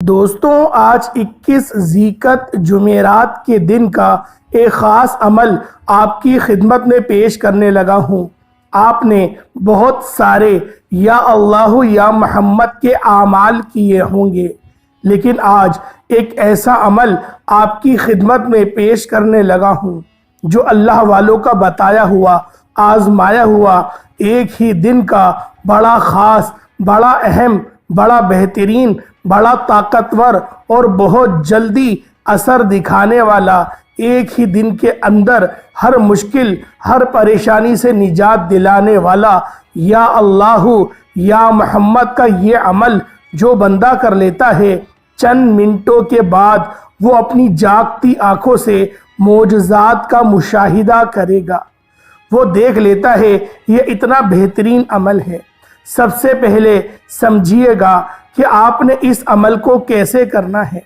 دوستوں، آج 21 ذیقعدہ جمعرات کے دن کا ایک خاص عمل آپ کی خدمت میں پیش کرنے لگا ہوں۔ آپ نے بہت سارے یا اللہ یا محمد کے اعمال کیے ہوں گے، لیکن آج ایک ایسا عمل آپ کی خدمت میں پیش کرنے لگا ہوں جو اللہ والوں کا بتایا ہوا، آزمایا ہوا ایک ہی دن کا بڑا خاص، بڑا اہم، بڑا بہترین، بڑا طاقتور اور بہت جلدی اثر دکھانے والا، ایک ہی دن کے اندر ہر مشکل، ہر پریشانی سے نجات دلانے والا یا اللہ یا محمد کا یہ عمل جو بندہ کر لیتا ہے، چند منٹوں کے بعد وہ اپنی جاگتی آنکھوں سے معجزات کا مشاہدہ کرے گا۔ وہ دیکھ لیتا ہے یہ اتنا بہترین عمل ہے۔ سب سے پہلے سمجھیے گا کہ آپ نے اس عمل کو کیسے کرنا ہے۔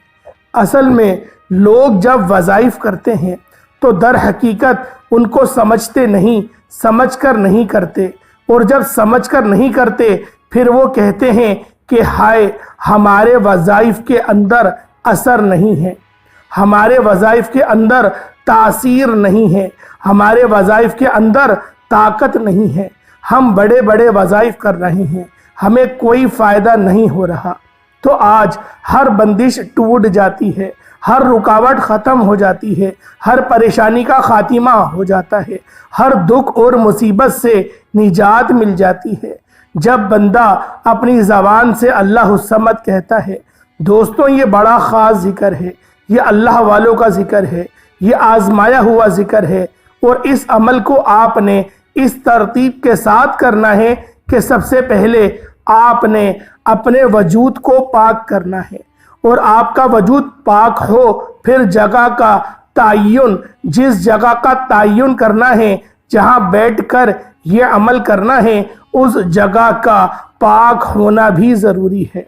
اصل میں لوگ جب وظائف کرتے ہیں تو در حقیقت ان کو سمجھتے نہیں، سمجھ کر نہیں کرتے، اور جب سمجھ کر نہیں کرتے پھر وہ کہتے ہیں کہ ہائے، ہمارے وظائف کے اندر اثر نہیں ہے، ہمارے وظائف کے اندر تاثیر نہیں ہے، ہمارے وظائف کے اندر طاقت نہیں ہے، ہم بڑے بڑے وظائف کر رہے ہیں، ہمیں کوئی فائدہ نہیں ہو رہا۔ تو آج ہر بندش ٹوٹ جاتی ہے، ہر رکاوٹ ختم ہو جاتی ہے، ہر پریشانی کا خاتمہ ہو جاتا ہے، ہر دکھ اور مصیبت سے نجات مل جاتی ہے جب بندہ اپنی زبان سے اللہ الصمد کہتا ہے۔ دوستوں، یہ بڑا خاص ذکر ہے، یہ اللہ والوں کا ذکر ہے، یہ آزمایا ہوا ذکر ہے، اور اس عمل کو آپ نے اس ترتیب کے ساتھ کرنا ہے کہ سب سے پہلے آپ نے اپنے وجود کو پاک کرنا ہے، اور آپ کا وجود پاک ہو پھر جگہ کا تعین، جس جگہ کا تعین کرنا ہے، جہاں بیٹھ کر یہ عمل کرنا ہے، اس جگہ کا پاک ہونا بھی ضروری ہے۔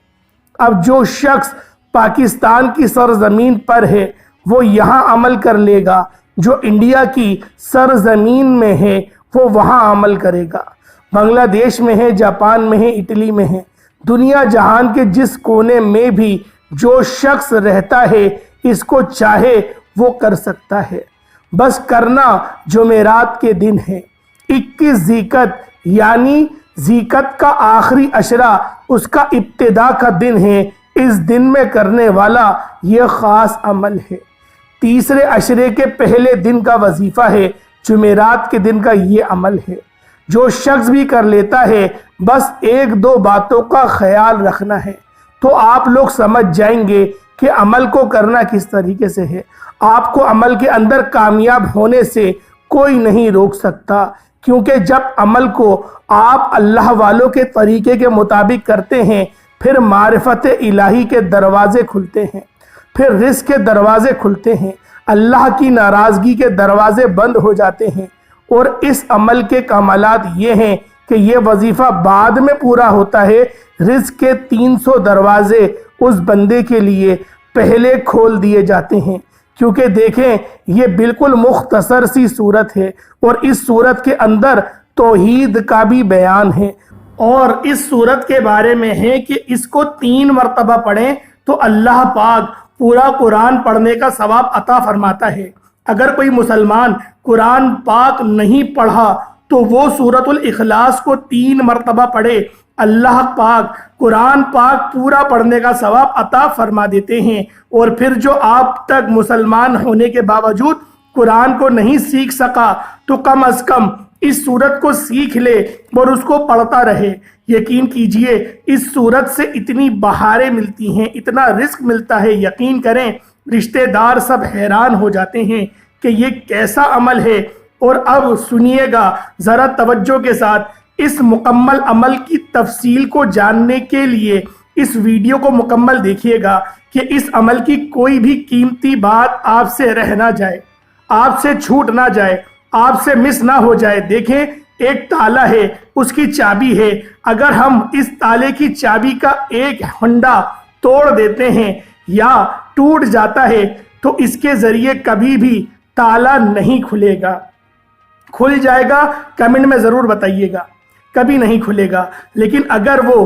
اب جو شخص پاکستان کی سرزمین پر ہے وہ یہاں عمل کر لے گا، جو انڈیا کی سرزمین میں ہے وہ وہاں عمل کرے گا، بنگلہ دیش میں ہے، جاپان میں ہے، اٹلی میں ہے، دنیا جہان کے جس کونے میں بھی جو شخص رہتا ہے اس کو چاہے وہ کر سکتا ہے۔ بس کرنا جمعرات کے دن ہے، 21 ذیقعدہ یعنی ذیقعدہ کا آخری عشرہ، اس کا ابتدا کا دن ہے۔ اس دن میں کرنے والا یہ خاص عمل ہے۔ تیسرے عشرے کے پہلے دن کا وظیفہ ہے، جمعرات کے دن کا یہ عمل ہے۔ جو شخص بھی کر لیتا ہے بس ایک دو باتوں کا خیال رکھنا ہے تو آپ لوگ سمجھ جائیں گے کہ عمل کو کرنا کس طریقے سے ہے۔ آپ کو عمل کے اندر کامیاب ہونے سے کوئی نہیں روک سکتا، کیونکہ جب عمل کو آپ اللہ والوں کے طریقے کے مطابق کرتے ہیں پھر معرفت الہی کے دروازے کھلتے ہیں، پھر رزق کے دروازے کھلتے ہیں، اللہ کی ناراضگی کے دروازے بند ہو جاتے ہیں۔ اور اس عمل کے کمالات یہ ہیں کہ یہ وظیفہ بعد میں پورا ہوتا ہے، رزق کے 300 دروازے اس بندے کے لیے پہلے کھول دیے جاتے ہیں، کیونکہ دیکھیں یہ بالکل مختصر سی صورت ہے، اور اس صورت کے اندر توحید کا بھی بیان ہے، اور اس صورت کے بارے میں ہے کہ اس کو 3 مرتبہ پڑھیں تو اللہ پاک پورا قرآن پڑھنے کا ثواب عطا فرماتا ہے۔ اگر کوئی مسلمان قرآن پاک نہیں پڑھا تو وہ سورۃ الاخلاص کو 3 مرتبہ پڑھے، اللہ پاک قرآن پاک پورا پڑھنے کا ثواب عطا فرما دیتے ہیں۔ اور پھر جو آپ تک مسلمان ہونے کے باوجود قرآن کو نہیں سیکھ سکا تو کم از کم اس سورت کو سیکھ لے اور اس کو پڑھتا رہے۔ یقین کیجئے اس سورت سے اتنی بہاریں ملتی ہیں، اتنا رزق ملتا ہے، یقین کریں رشتہ دار سب حیران ہو جاتے ہیں کہ یہ کیسا عمل ہے۔ اور اب سنیے گا ذرا توجہ کے ساتھ، اس مکمل عمل کی تفصیل کو جاننے کے لیے اس ویڈیو کو مکمل دیکھیے گا کہ اس عمل کی کوئی بھی قیمتی بات آپ سے رہ نہ جائے، آپ سے چھوٹ نہ جائے، آپ سے مس نہ ہو جائے۔ دیکھیں ایک تالا ہے، اس کی چابی ہے، اگر ہم اس تالے کی چابی کا ایک ہنڈا توڑ دیتے ہیں یا ٹوٹ جاتا ہے تو اس کے ذریعے کبھی بھی تالا نہیں کھلے گا۔ کھل جائے گا کمنٹ میں ضرور بتائیے گا، کبھی نہیں کھلے گا۔ لیکن اگر وہ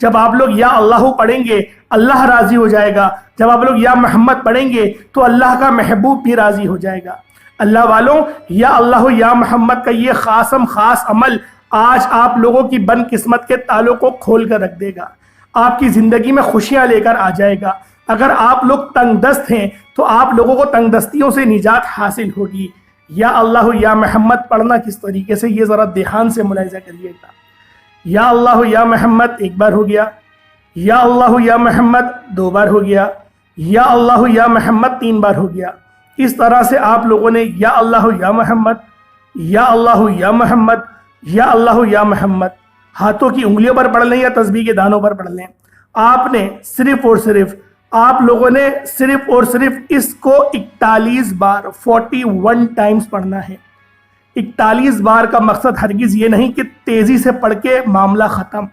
جب آپ لوگ یا اللہ پڑھیں گے اللہ راضی ہو جائے گا، جب آپ لوگ یا محمد پڑھیں گے تو اللہ کا محبوب بھی راضی ہو جائے گا۔ اللہ والوں، یا اللہ یا محمد کا یہ خاص عمل آج آپ لوگوں کی بد قسمت کے تالوں کو کھول کر رکھ دے گا، آپ کی زندگی میں خوشیاں لے کر آ جائے گا۔ اگر آپ لوگ تنگ دست ہیں تو آپ لوگوں کو تنگ دستیوں سے نجات حاصل ہوگی۔ یا اللہ یا محمد پڑھنا کس طریقے سے، یہ ذرا دھیان سے ملاحظہ کریے گا۔ یا اللہ یا محمد ایک بار ہو گیا، یا اللہ یا محمد دو بار ہو گیا، یا اللہ یا محمد تین بار ہو گیا۔ اس طرح سے آپ لوگوں نے یا اللہ یا محمد، یا اللہ یا محمد، یا اللہ یا محمد ہاتھوں کی انگلیوں پر پڑھ لیں یا تسبیح کے دانوں پر پڑھ لیں۔ آپ نے صرف اور صرف آپ لوگوں نے صرف اور صرف اس کو 41 بار 41 ٹائمز پڑھنا ہے۔ 41 بار کا مقصد ہرگز یہ نہیں کہ تیزی سے پڑھ کے معاملہ ختم،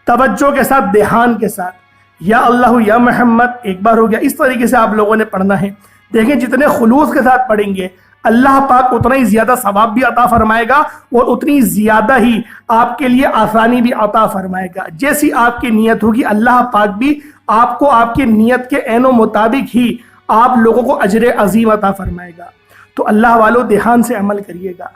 توجہ کے ساتھ، دھیان کے ساتھ۔ یا اللہ یا محمد ایک بار ہو گیا، اس طریقے سے آپ لوگوں نے پڑھنا ہے۔ دیکھیں جتنے خلوص کے ساتھ پڑھیں گے اللہ پاک اتنا ہی زیادہ ثواب بھی عطا فرمائے گا اور اتنی زیادہ ہی آپ کے لیے آسانی بھی عطا فرمائے گا۔ جیسی آپ کی نیت ہوگی اللہ پاک بھی آپ کو آپ کی نیت کے عین و مطابق ہی آپ لوگوں کو اجر عظیم عطا فرمائے گا۔ تو اللہ والوں دھیان سے عمل کریے گا۔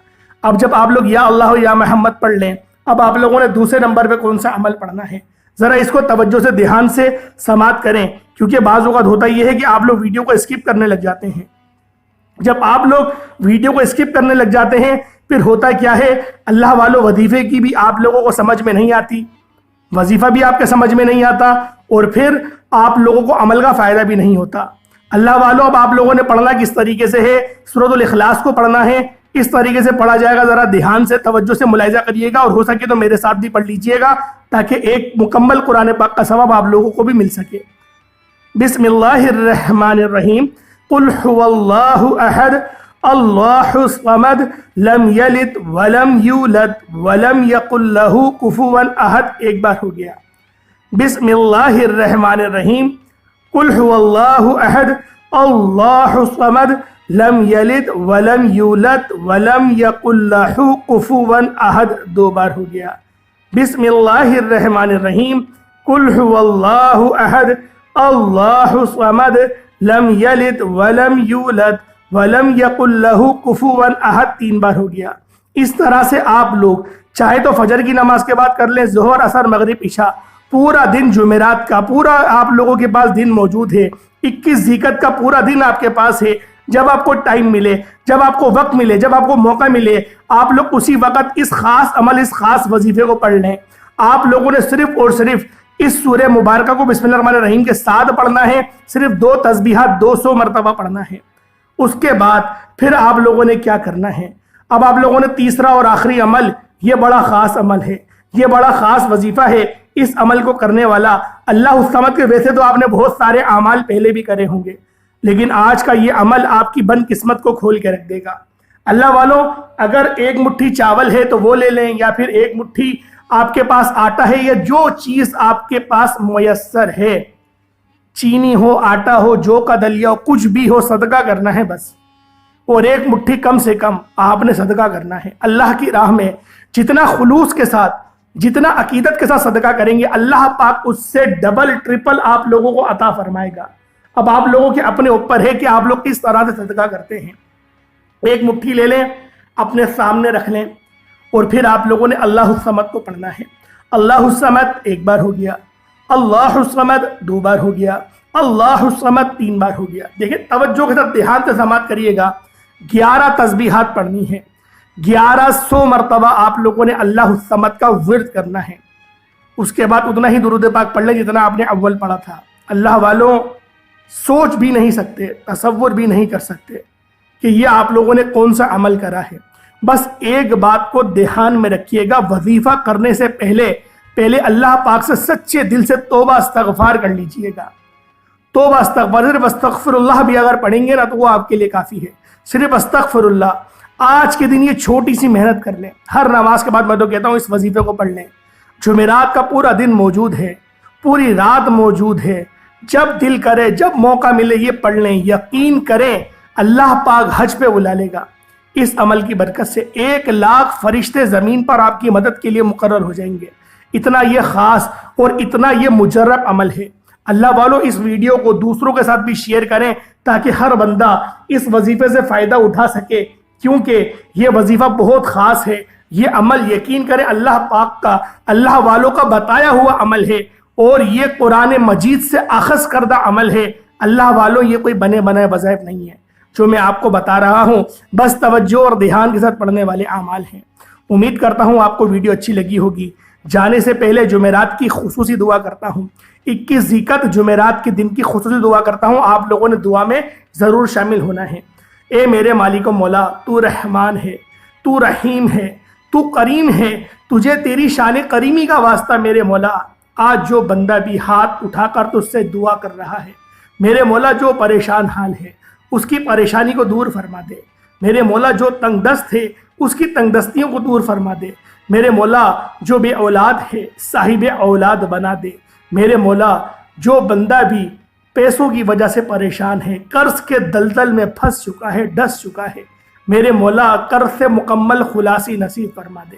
اب جب آپ لوگ یا اللہ یا محمد پڑھ لیں، اب آپ لوگوں نے دوسرے نمبر پہ کون سا عمل پڑھنا ہے، ذرا اس کو توجہ سے دھیان سے سماعت کریں، کیونکہ بعض اوقات ہوتا یہ ہے کہ آپ لوگ ویڈیو کو اسکپ کرنے لگ جاتے ہیں۔ جب آپ لوگ ویڈیو کو اسکپ کرنے لگ جاتے ہیں پھر ہوتا کیا ہے، اللہ والوں وظیفے کی بھی آپ لوگوں کو سمجھ میں نہیں آتی، وظیفہ بھی آپ کے سمجھ میں نہیں آتا، اور پھر آپ لوگوں کو عمل کا فائدہ بھی نہیں ہوتا۔ اللہ والوں اب آپ لوگوں نے پڑھنا کس طریقے سے ہے، سورۃ الاخلاص کو پڑھنا ہے، اس طریقے سے پڑھا جائے گا، ذرا دھیان سے توجہ سے ملاحظہ کریے گا، اور ہو سکے تو میرے ساتھ بھی پڑھ لیجئے گا تاکہ ایک مکمل قرآن پاک کا ثواب آپ لوگوں کو بھی مل سکے۔ بسم اللہ الرحمن الرحیم۔ قل هو اللہ احد اللہ الصمد لم یلد ولم یولد ولم یکن لہ کفوا احد ایک بار ہو گیا۔ بسم اللہ الرحمن الرحیم۔ قل هو اللہ احد اللہ الصمد لم یلد ولم یولد ولم یکن لہ کفوا احد دو بار ہو گیا۔ بسم اللہ الرحمن الرحیم۔ قل هو اللہ احد اللہ الصمد لم یلد ولم یولد ولم یکن لہ کفوا احد تین بار ہو گیا۔ اس طرح سے آپ لوگ چاہے تو فجر کی نماز کے بعد کر لیں، ظہر، عصر، مغرب، عشاء، پورا دن جمعرات کا پورا آپ لوگوں کے پاس دن موجود ہے۔ 21 ذیقعت کا پورا دن آپ کے پاس ہے۔ جب آپ کو ٹائم ملے، جب آپ کو وقت ملے، جب آپ کو موقع ملے، آپ لوگ اسی وقت اس خاص عمل، اس خاص وظیفے کو پڑھ لیں۔ آپ لوگوں نے صرف اور صرف اس سورہ مبارکہ کو بسم اللہ الرحمن الرحیم کے ساتھ پڑھنا ہے، صرف 2 تسبیحات 200 مرتبہ پڑھنا ہے۔ اس کے بعد پھر آپ لوگوں نے کیا کرنا ہے، اب آپ لوگوں نے تیسرا اور آخری عمل، یہ بڑا خاص عمل ہے، یہ بڑا خاص وظیفہ ہے۔ اس عمل کو کرنے والا اللہ الصمد کے، ویسے تو آپ نے بہت سارے اعمال پہلے بھی کرے ہوں گے، لیکن آج کا یہ عمل آپ کی بد قسمت کو کھول کے رکھ دے گا۔ اللہ والوں، اگر ایک مٹھی چاول ہے تو وہ لے لیں، یا پھر ایک مٹھی آپ کے پاس آٹا ہے، یا جو چیز آپ کے پاس میسر ہے، چینی ہو، آٹا ہو، جو کا دلیا ہو، کچھ بھی ہو، صدقہ کرنا ہے بس۔ اور ایک مٹھی کم سے کم آپ نے صدقہ کرنا ہے اللہ کی راہ میں۔ جتنا خلوص کے ساتھ، جتنا عقیدت کے ساتھ صدقہ کریں گے، اللہ پاک اس سے ڈبل ٹرپل آپ لوگوں کو عطا فرمائے گا۔ اب آپ لوگوں کے اپنے اوپر ہے کہ آپ لوگ کس طرح سے صدقہ کرتے ہیں۔ ایک مٹھی لے لیں، اپنے سامنے رکھ لیں، اور پھر آپ لوگوں نے اللہ الصمد کو پڑھنا ہے۔ اللہ الصمد ایک بار ہو گیا، اللہ الصمد دو بار ہو گیا، اللہ الصمد تین بار ہو گیا۔ دیکھیں توجہ کے ساتھ دھیان سے سماعت کریے گا۔ 11 تسبیحات پڑھنی ہے، 1100 مرتبہ آپ لوگوں نے اللہ الصمد کا ورد کرنا ہے۔ اس کے بعد اتنا ہی درود پاک پڑھ لیں جتنا آپ نے اول پڑھا تھا۔ اللہ والوں، سوچ بھی نہیں سکتے، تصور بھی نہیں کر سکتے کہ یہ آپ لوگوں نے کون سا عمل کرا ہے۔ بس ایک بات کو دھیان میں رکھیے گا، وظیفہ کرنے سے پہلے اللہ پاک سے سچے دل سے توبہ استغفار کر لیجئے گا۔ توبہ استغفار، صرف استغفر اللہ بھی اگر پڑھیں گے نا تو وہ آپ کے لیے کافی ہے۔ صرف استغفر اللہ، آج کے دن یہ چھوٹی سی محنت کر لیں۔ ہر نماز کے بعد میں تو کہتا ہوں اس وظیفے کو پڑھ لیں۔ جمعرات کا پورا دن موجود ہے، پوری رات موجود ہے، جب دل کرے، جب موقع ملے یہ پڑھ لیں۔ یقین کریں اللہ پاک حج پہ بلا لے گا۔ اس عمل کی برکت سے 1 لاکھ فرشتے زمین پر آپ کی مدد کے لیے مقرر ہو جائیں گے۔ اتنا یہ خاص اور اتنا یہ مجرب عمل ہے۔ اللہ والوں اس ویڈیو کو دوسروں کے ساتھ بھی شیئر کریں تاکہ ہر بندہ اس وظیفے سے فائدہ اٹھا سکے، کیونکہ یہ وظیفہ بہت خاص ہے۔ یہ عمل یقین کریں اللہ پاک کا، اللہ والوں کا بتایا ہوا عمل ہے، اور یہ قرآن مجید سے اخذ کردہ عمل ہے۔ اللہ والوں یہ کوئی بنے بنائے وظائف نہیں ہے جو میں آپ کو بتا رہا ہوں، بس توجہ اور دھیان کے ساتھ پڑھنے والے اعمال ہیں۔ امید کرتا ہوں آپ کو ویڈیو اچھی لگی ہوگی۔ جانے سے پہلے جمعرات کی خصوصی دعا کرتا ہوں، 21 ذیقعت جمعرات کے دن کی خصوصی دعا کرتا ہوں، آپ لوگوں نے دعا میں ضرور شامل ہونا ہے۔ اے میرے مالک و مولا، تو رحمان ہے، تو رحیم ہے، تو کریم ہے، تجھے تیری شان کریمی کا واسطہ میرے مولا، آج جو بندہ بھی ہاتھ اٹھا کر تجھ سے دعا کر رہا ہے، میرے مولا جو پریشان حال ہے اس کی پریشانی کو دور فرما دے، میرے مولا جو تنگ دست ہے اس کی تنگ دستیوں کو دور فرما دے، میرے مولا جو بے اولاد ہے صاحب اولاد بنا دے، میرے مولا جو بندہ بھی پیسوں کی وجہ سے پریشان ہے، قرض کے دلدل میں پھنس چکا ہے، ڈس چکا ہے، میرے مولا قرض سے مکمل خلاصی نصیب فرما دے،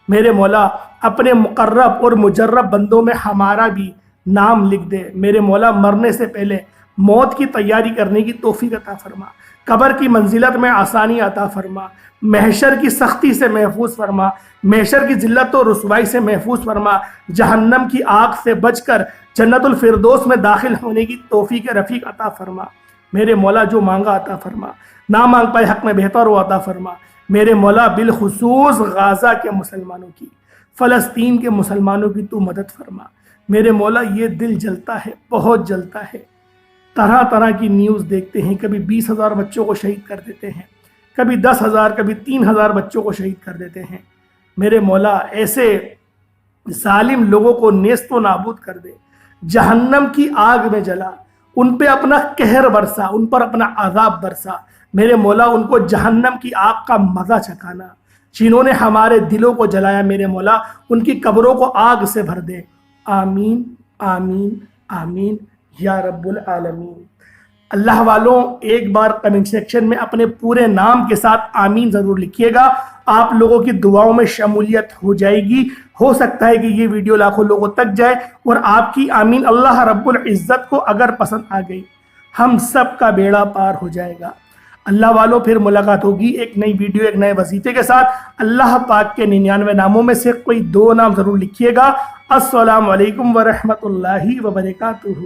میرے مولا اپنے مقرب اور مجرب بندوں میں ہمارا بھی نام لکھ دے، میرے مولا مرنے سے پہلے موت کی تیاری کرنے کی توفیق عطا فرما، قبر کی منزلت میں آسانی عطا فرما، محشر کی سختی سے محفوظ فرما، محشر کی ذلت و رسوائی سے محفوظ فرما، جہنم کی آگ سے بچ کر جنت الفردوس میں داخل ہونے کی توفیق رفیق عطا فرما، میرے مولا جو مانگا عطا فرما، نہ مانگ پائے حق میں بہتر ہو عطا فرما، میرے مولا بالخصوص غازہ کے مسلمانوں کی، فلسطین کے مسلمانوں کی تو مدد فرما، میرے مولا یہ دل جلتا ہے، بہت جلتا ہے، طرح طرح کی نیوز دیکھتے ہیں، کبھی 20,000 بچوں کو شہید کر دیتے ہیں، کبھی 10,000 کبھی 3,000 بچوں کو شہید کر دیتے ہیں، میرے مولا ایسے ظالم لوگوں کو نیست و نابود کر دے، جہنم کی آگ میں جلا، ان پہ اپنا قہر برسا، ان پر اپنا عذاب برسا، میرے مولا ان کو جہنم کی آگ کا مزہ چکھانا، جنہوں نے ہمارے دلوں کو جلایا میرے مولا ان کی قبروں کو آگ سے بھر دے، آمین آمین آمین یا رب العالمین۔ اللہ والوں ایک بار کمنٹ سیکشن میں اپنے پورے نام کے ساتھ آمین ضرور لکھیے گا، آپ لوگوں کی دعاؤں میں شمولیت ہو جائے گی، ہو سکتا ہے کہ یہ ویڈیو لاکھوں لوگوں تک جائے، اور آپ کی آمین اللہ رب العزت کو اگر پسند آ گئی ہم سب کا بیڑا پار ہو جائے گا۔ اللہ والوں پھر ملاقات ہوگی ایک نئی ویڈیو ایک نئے وظیفے کے ساتھ۔ اللہ پاک کے 99 ناموں میں سے کوئی 2 نام ضرور لکھیے گا۔ السلام علیکم ورحمۃ اللہ وبرکاتہ۔